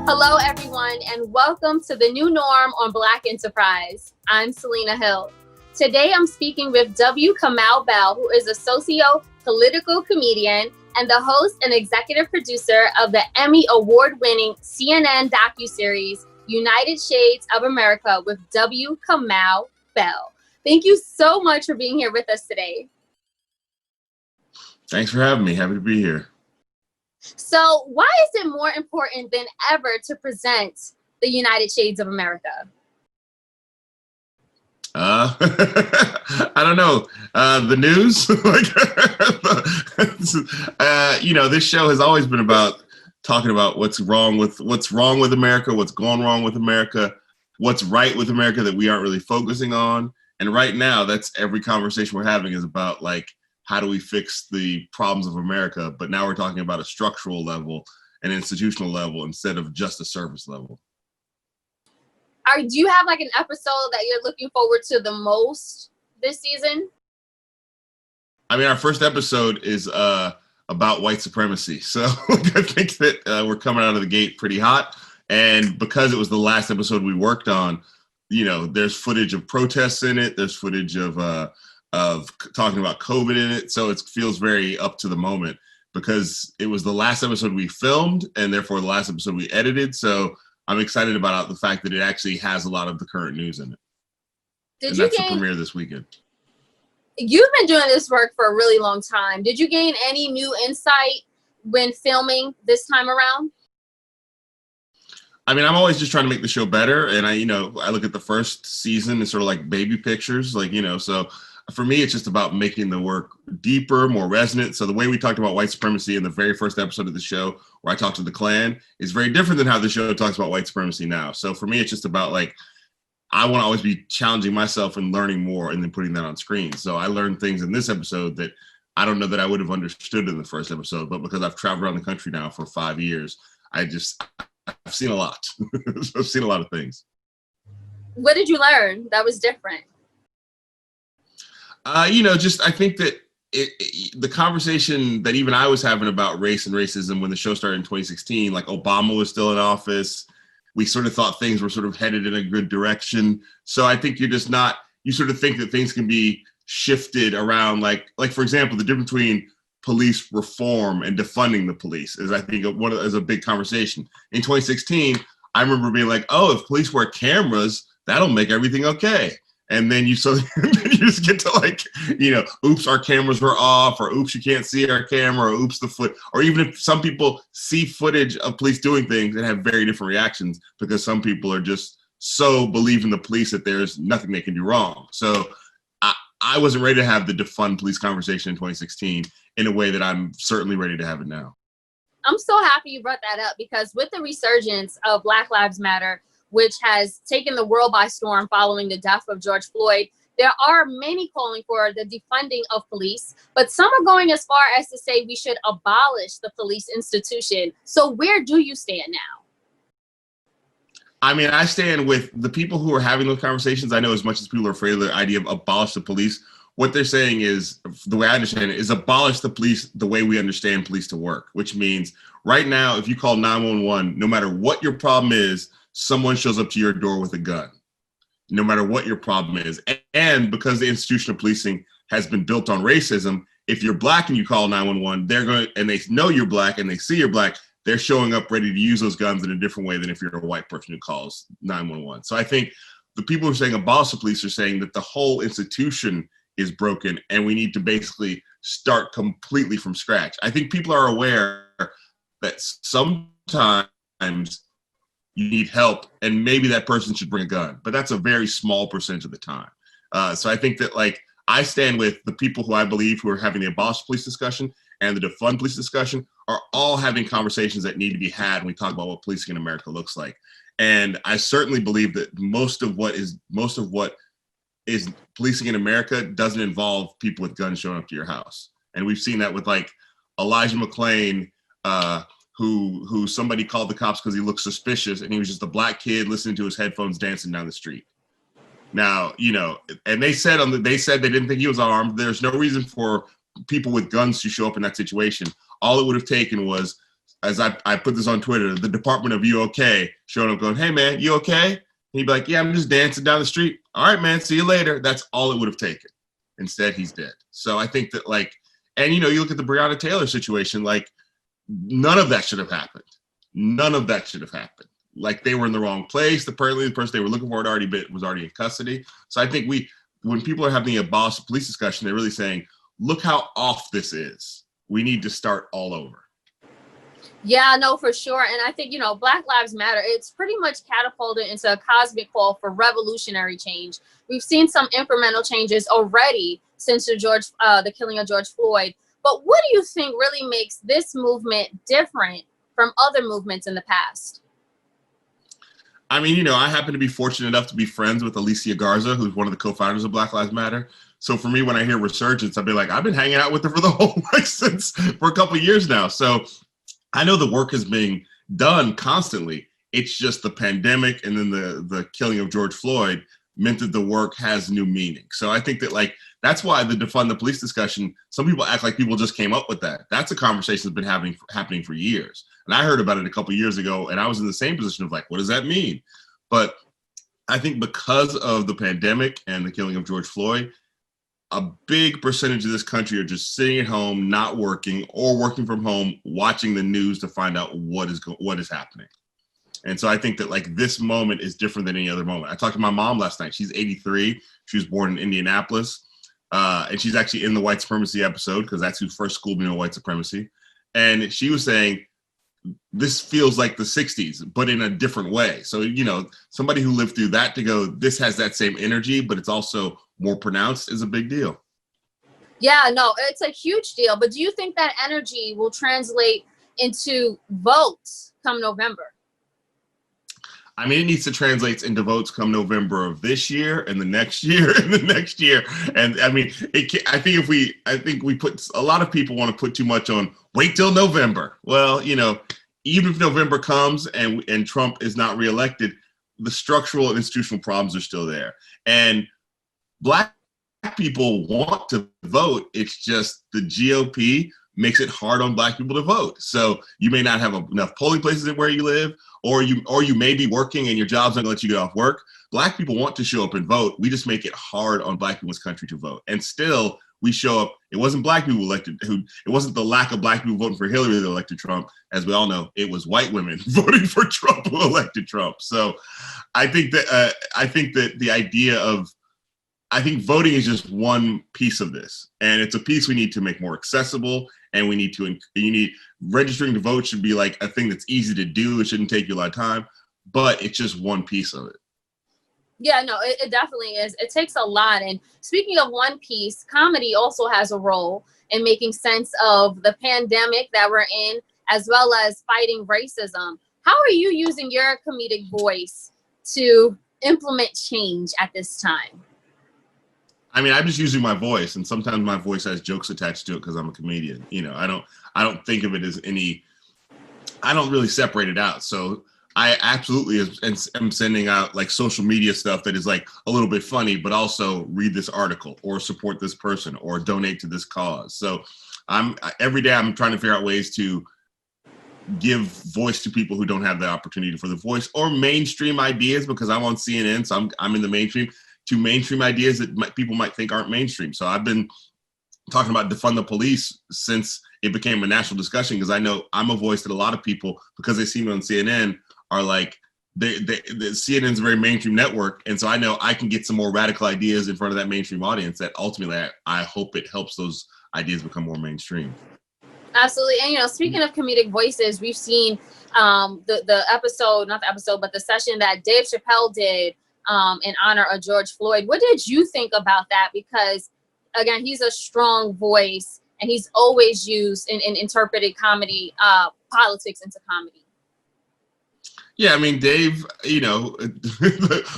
Hello, everyone, and welcome to the new norm on Black Enterprise. I'm Selena Hill. Today, I'm speaking with Kamau Bell, who is a socio-political comedian and the host and executive producer of the Emmy Award-winning CNN docuseries United Shades of America with Kamau Bell. Thank you so much for being here with us today. Thanks for having me. Happy to be here. So why is it more important than ever to present the United Shades of America? I don't know. The news, this show has always been about talking about what's wrong with America, what's going wrong with America, what's right with America that we aren't really focusing on. And right now, that's every conversation we're having is about how do we fix the problems of America? But now we're talking about a structural level, an institutional level, instead of just a surface level. Do you have an episode that you're looking forward to the most this season? I mean, our first episode is about white supremacy. So I think that we're coming out of the gate pretty hot. And because it was the last episode we worked on, there's footage of protests in it. There's footage of talking about COVID in it. So it feels very up to the moment because it was the last episode we filmed and therefore the last episode we edited. So I'm excited about the fact that it actually has a lot of the current news in it. That's the premiere this weekend. You've been doing this work for a really long time. Did you gain any new insight when filming this time around? I mean, I'm always just trying to make the show better. And I look at the first season as sort of like baby pictures, so for me, it's just about making the work deeper, more resonant. So the way we talked about white supremacy in the very first episode of the show, where I talked to the Klan, is very different than how the show talks about white supremacy now. So for me, it's just about I want to always be challenging myself and learning more and then putting that on screen. So I learned things in this episode that I don't know that I would have understood in the first episode, but because I've traveled around the country now for 5 years, I've seen a lot. I've seen a lot of things. What did you learn that was different? I think that the conversation that even I was having about race and racism when the show started in 2016, Obama was still in office. We sort of thought things were sort of headed in a good direction. So I think you sort of think that things can be shifted around, like for example, the difference between police reform and defunding the police is, I think, is a big conversation. In 2016, I remember being oh, if police wear cameras, that'll make everything okay. And then you just get to oops, our cameras were off, or oops, you can't see our camera, or oops, or even if some people see footage of police doing things and have very different reactions because some people are just so believe in the police that there's nothing they can do wrong. So I wasn't ready to have the defund police conversation in 2016 in a way that I'm certainly ready to have it now. I'm so happy you brought that up because with the resurgence of Black Lives Matter, which has taken the world by storm following the death of George Floyd, there are many calling for the defunding of police, but some are going as far as to say we should abolish the police institution. So where do you stand now? I mean, I stand with the people who are having those conversations. I know as much as people are afraid of the idea of abolish the police, what they're saying is, the way I understand it, is abolish the police the way we understand police to work, which means right now, if you call 911, no matter what your problem is, someone shows up to your door with a gun, no matter what your problem is. And because the institution of policing has been built on racism, if you're Black and you call 911, and they know you're Black and they see you're Black, they're showing up ready to use those guns in a different way than if you're a white person who calls 911. So I think the people who are saying abolish the police are saying that the whole institution is broken and we need to basically start completely from scratch. I think people are aware that sometimes you need help and maybe that person should bring a gun, but that's a very small percentage of the time. So I think that I stand with the people who I believe who are having the abolish police discussion and the defund police discussion are all having conversations that need to be had when we talk about what policing in America looks like. And I certainly believe that most of what is policing in America doesn't involve people with guns showing up to your house. And we've seen that with Elijah McClain, who somebody called the cops because he looked suspicious and he was just a Black kid listening to his headphones dancing down the street. Now, and they said they didn't think he was armed. There's no reason for people with guns to show up in that situation. All it would have taken was as I put this on Twitter, the Department of You Okay showed up going, hey, man, you okay? And he'd be like, yeah, I'm just dancing down the street. All right, man, see you later. That's all it would have taken. Instead, he's dead. So I think that, like, and, you know, you look at the Breonna Taylor situation, like, none of that should have happened. None of that should have happened. Like, they were in the wrong place. Apparently, the person they were looking for was already in custody. So I think when people are having the abolish the police discussion, they're really saying, look how off this is. We need to start all over. Yeah, no, for sure. And I think, you know, Black Lives Matter, it's pretty much catapulted into a cosmic call for revolutionary change. We've seen some incremental changes already since the killing of George Floyd. But what do you think really makes this movement different from other movements in the past? I mean, you know, I happen to be fortunate enough to be friends with Alicia Garza, who's one of the co-founders of Black Lives Matter. So for me, when I hear resurgence, I'll be like, I've been hanging out with her for the whole for a couple of years now. So I know the work is being done constantly. It's just the pandemic and then the killing of George Floyd meant that the work has new meaning. So I think that, like, that's why the defund the police discussion, some people act like people just came up with that. That's a conversation that's been happening for years. And I heard about it a couple of years ago, and I was in the same position of like, what does that mean? But I think because of the pandemic and the killing of George Floyd, a big percentage of this country are just sitting at home, not working, or working from home, watching the news to find out what is happening. And so I think that, like, this moment is different than any other moment. I talked to my mom last night. She's 83. She was born in Indianapolis. And she's actually in the white supremacy episode because that's who first schooled me on white supremacy. And she was saying, this feels like the 60s, but in a different way. So, you know, somebody who lived through that to go, this has that same energy, but it's also more pronounced, is a big deal. Yeah, no, it's a huge deal. But do you think that energy will translate into votes come November? I mean, it needs to translate into votes come November of this year and the next year and the next year. And I mean, I think we put, a lot of people want to put too much on wait till November. Well, you know, even if November comes and Trump is not reelected, the structural and institutional problems are still there. And Black people want to vote. It's just the GOP makes it hard on Black people to vote. So you may not have enough polling places where you live, or you may be working and your job's not gonna let you get off work. Black people want to show up and vote. We just make it hard on Black people in this country to vote. And still, we show up. It wasn't Black people it wasn't the lack of Black people voting for Hillary that elected Trump. As we all know, it was white women voting for Trump who elected Trump. So I think that the idea of, I think voting is just one piece of this, and it's a piece we need to make more accessible. And registering to vote should be like a thing that's easy to do. It shouldn't take you a lot of time, but it's just one piece of it. Yeah, no, it definitely is. It takes a lot. And speaking of one piece, comedy also has a role in making sense of the pandemic that we're in, as well as fighting racism. How are you using your comedic voice to implement change at this time? I mean, I'm just using my voice, and sometimes my voice has jokes attached to it because I'm a comedian. You know, I don't think of it as I don't really separate it out. So I absolutely am sending out like social media stuff that is like a little bit funny, but also read this article or support this person or donate to this cause. So every day I'm trying to figure out ways to give voice to people who don't have the opportunity for the voice, or mainstream ideas, because I'm on CNN, so I'm in the mainstream, to mainstream ideas that people might think aren't mainstream. So I've been talking about defund the police since it became a national discussion, because I know I'm a voice that a lot of people, because they see me on CNN, are like, the CNN's a very mainstream network. And so I know I can get some more radical ideas in front of that mainstream audience that ultimately I hope it helps those ideas become more mainstream. Absolutely. And, you know, speaking of comedic voices, we've seen the episode, not the episode, but the session that Dave Chappelle did in honor of George Floyd. What did you think about that? Because, again, he's a strong voice, and he's always used in interpreted comedy, politics into comedy. Yeah, I mean, Dave, you know,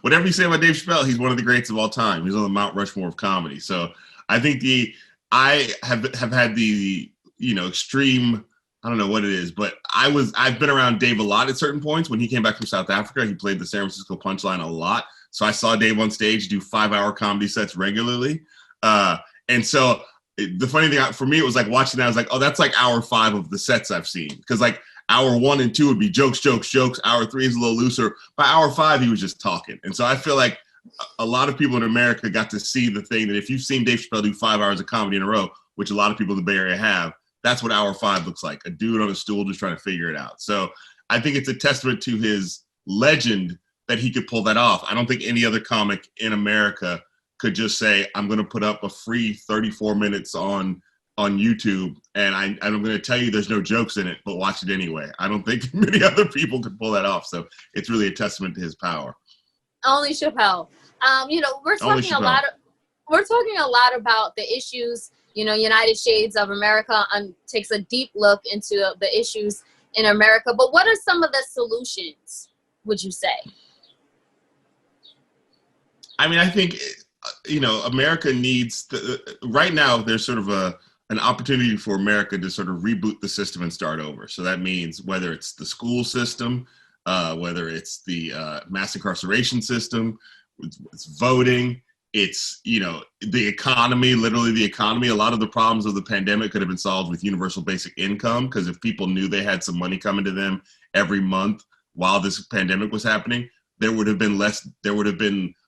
whatever you say about Dave Chappelle, he's one of the greats of all time. He's on the Mount Rushmore of comedy. So I think I have had the, you know, extreme, I don't know what it is, but I've been around Dave a lot at certain points. When he came back from South Africa, he played the San Francisco Punchline a lot. So I saw Dave on stage do 5-hour comedy sets regularly. And so the funny thing for me, it was like watching that, I was like, oh, that's like hour 5 of the sets I've seen. Because like hour 1 and 2 would be jokes, jokes, jokes. Hour 3 is a little looser. By hour 5, he was just talking. And so I feel like a lot of people in America got to see the thing that if you've seen Dave Chappelle do 5 hours of comedy in a row, which a lot of people in the Bay Area have, that's what hour 5 looks like. A dude on a stool just trying to figure it out. So I think it's a testament to his legend that he could pull that off. I don't think any other comic in America could just say, I'm going to put up a free 34 minutes on YouTube, and I'm going to tell you there's no jokes in it, but watch it anyway. I don't think many other people could pull that off. So it's really a testament to his power. Only Chappelle. We're talking a lot about the issues. United Shades of America takes a deep look into the issues in America. But what are some of the solutions, would you say? I mean, I think, America needs right now there's sort of an opportunity for America to sort of reboot the system and start over. So that means whether it's the school system, whether it's the mass incarceration system, it's voting, it's, the economy, literally the economy. A lot of the problems of the pandemic could have been solved with universal basic income, because if people knew they had some money coming to them every month while this pandemic was happening, there would have been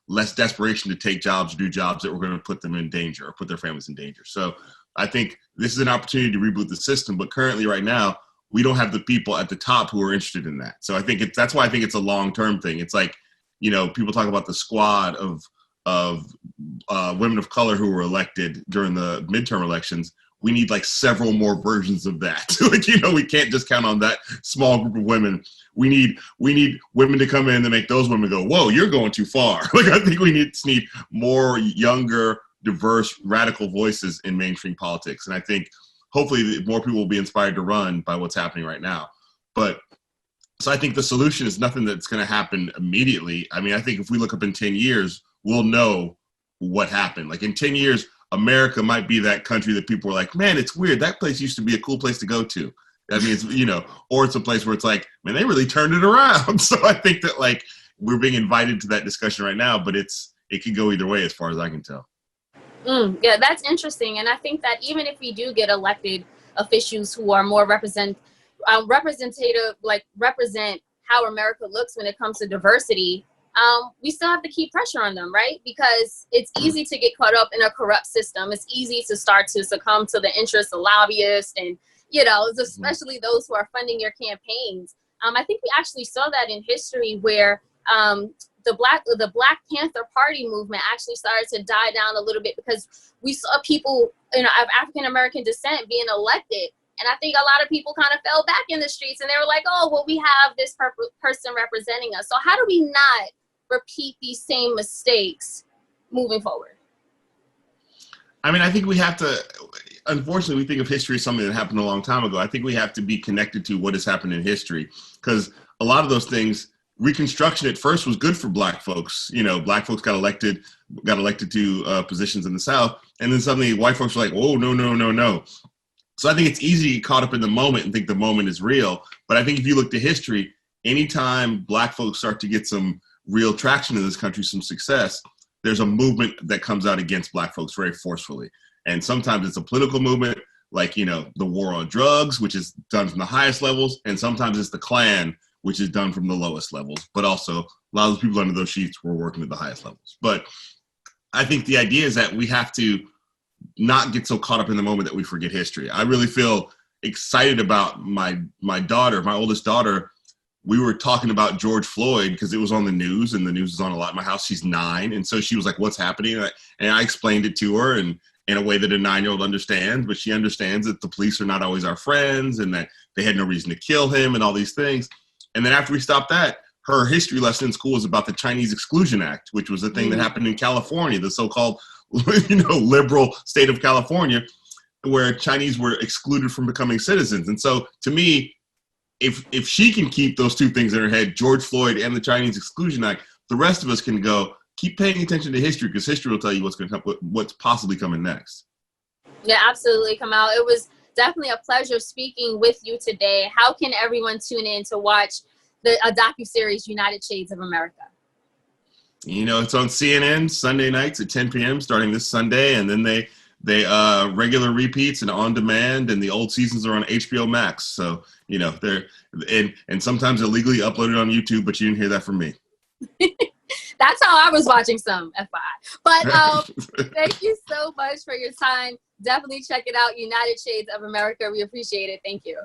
less desperation to take jobs or do jobs that were going to put them in danger or put their families in danger. So I think this is an opportunity to reboot the system, but currently right now, we don't have the people at the top who are interested in that. So I think that's why I think it's a long-term thing. It's like, people talk about the squad of women of color who were elected during the midterm elections. We need like several more versions of that. We can't just count on that small group of women. We need women to come in and make those women go, whoa, you're going too far. I think we need more younger, diverse, radical voices in mainstream politics. And I think hopefully more people will be inspired to run by what's happening right now. So I think the solution is nothing that's going to happen immediately. I mean, I think if we look up in 10 years, we'll know what happened. Like in 10 years, America might be that country that people are like, man, it's weird. That place used to be a cool place to go to. I mean, it's, or it's a place where it's like, man, they really turned it around. So I think that like we're being invited to that discussion right now, but it can go either way as far as I can tell. Yeah, that's interesting. And I think that even if we do get elected officials who are more represent how America looks when it comes to diversity, we still have to keep pressure on them, right? Because it's easy to get caught up in a corrupt system. It's easy to start to succumb to the interests of lobbyists and, especially those who are funding your campaigns. I think we actually saw that in history where the Black Panther Party movement actually started to die down a little bit because we saw people, of African American descent being elected. And I think a lot of people kind of fell back in the streets and they were like, oh, well, we have this person representing us. So how do we not repeat these same mistakes moving forward? I mean, I think we have to, unfortunately, we think of history as something that happened a long time ago. I think we have to be connected to what has happened in history, because a lot of those things, Reconstruction at first was good for Black folks. Black folks got elected to positions in the South, and then suddenly white folks were like, "Oh, no." So I think it's easy to get caught up in the moment and think the moment is real. But I think if you look to history, anytime Black folks start to get some real traction in this country, some success, there's a movement that comes out against Black folks very forcefully. And sometimes it's a political movement, like the war on drugs, which is done from the highest levels, and sometimes it's the Klan, which is done from the lowest levels, but also a lot of the people under those sheets were working at the highest levels. But I think the idea is that we have to not get so caught up in the moment that we forget history. I really feel excited about my daughter, my oldest daughter. We were talking about George Floyd because it was on the news, and the news is on a lot in my house. She's 9. And so she was like, what's happening? And I explained it to her and in a way that a 9-year-old understands, but she understands that the police are not always our friends and that they had no reason to kill him and all these things. And then after we stopped that, her history lesson in school was about the Chinese Exclusion Act, which was a thing that happened in California, the so-called, liberal state of California, where Chinese were excluded from becoming citizens. And so to me, if she can keep those two things in her head, George Floyd and the Chinese Exclusion Act, the rest of us can go, keep paying attention to history, because history will tell you what's possibly coming next. Yeah, absolutely, Kamau. It was definitely a pleasure speaking with you today. How can everyone tune in to watch a docuseries, United Shades of America? It's on CNN Sunday nights at 10 p.m. starting this Sunday, and then they regular repeats and on demand, and the old seasons are on HBO Max. So they're and sometimes illegally uploaded on YouTube, but you didn't hear that from me. That's how I was watching some, FYI. But thank you so much for your time. Definitely check it out. United Shades of America. We appreciate it. Thank you.